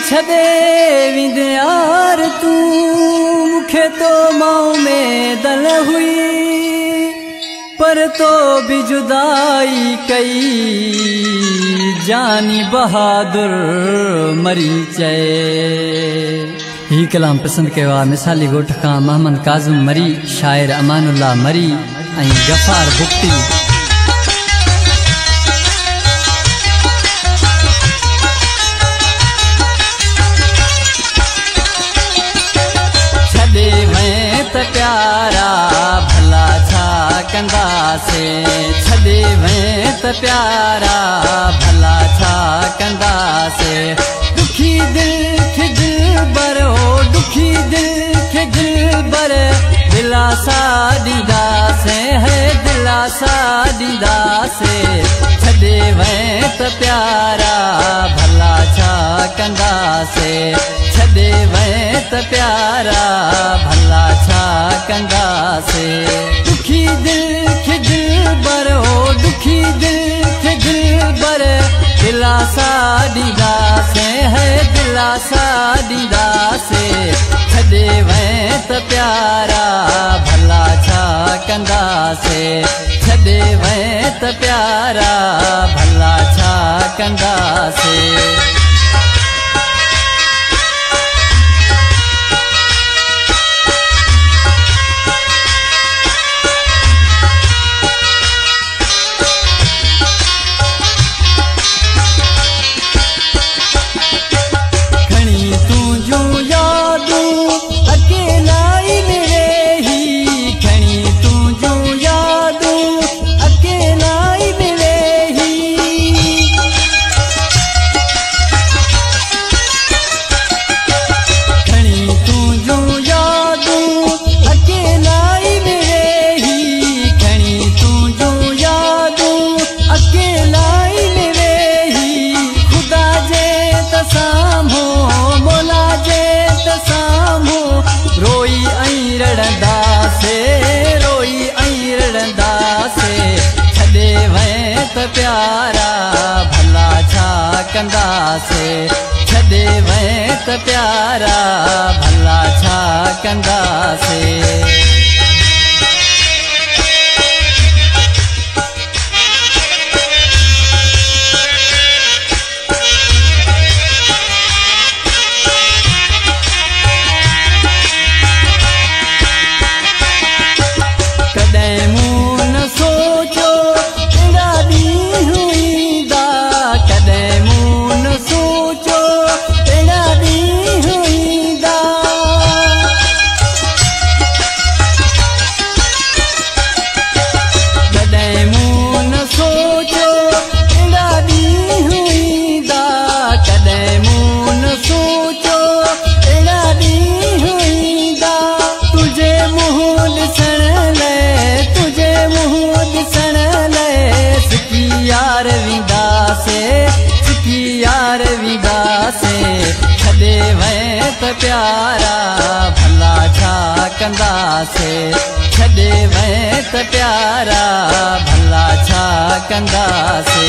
छदे विंद यार तू मुखे तो माओ में दल हुई पर तो भी जुदाई कई जानी बहादुर मरी चए। ही कलाम पसंद कयो मिसाली गोठ का मोहम्मद काज़िम मरी, शायर अमानुल्लाह मरी ऐं गफ़ार बुक्ती। छदे वैं त प्यारा भला छा कंदासे, छदे वैं त प्यारा भला छा कंदासे। दुखी दिल खे दिल बर हो, दुखी दिल खे दिल बर दिलासा दीदासे है, दिलासा दीदासे। छदे वैं त प्यारा भला छा कंदासे, छदे वैं त प्यारा भला छा कंदासे। दुखी दिल खे दिल बर हो, दुखी दिल खे दिल बर दिलासा दीदासे है, दिलासा दीदासे। छदे वैं त प्यारा भला छा कंदासे, छदे वैं त प्यारा भला छा कंदासे। प्यारा भला छा कंदासे, छदे वैं त प्यारा भला छा कंदासे। छदे वैं त प्यारा भला छा कंदासे, छदे वैं त प्यारा भला छा कंदासे।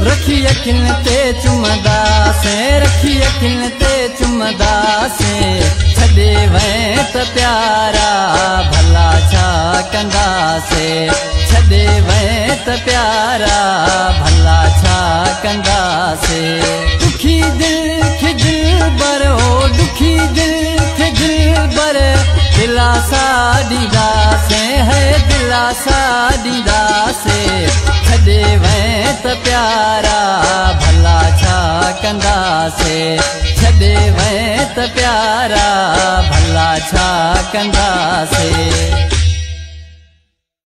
रखी अखिन ते चुमदासे, रखी अखिन ते चुमदासे। छदे वैं त प्यारा भला छा कंदासे, छदे वैं त प्यारा भला छा कंदासे। दुखी दिल खे दिल बर हो, दुखी दिल खे दिल बर दिलासा दीदासे है दिलासा दीदासे छॾे वैं त प्यारा भला छा कंदासे छॾे वैं त प्यारा भला छा कंदासे।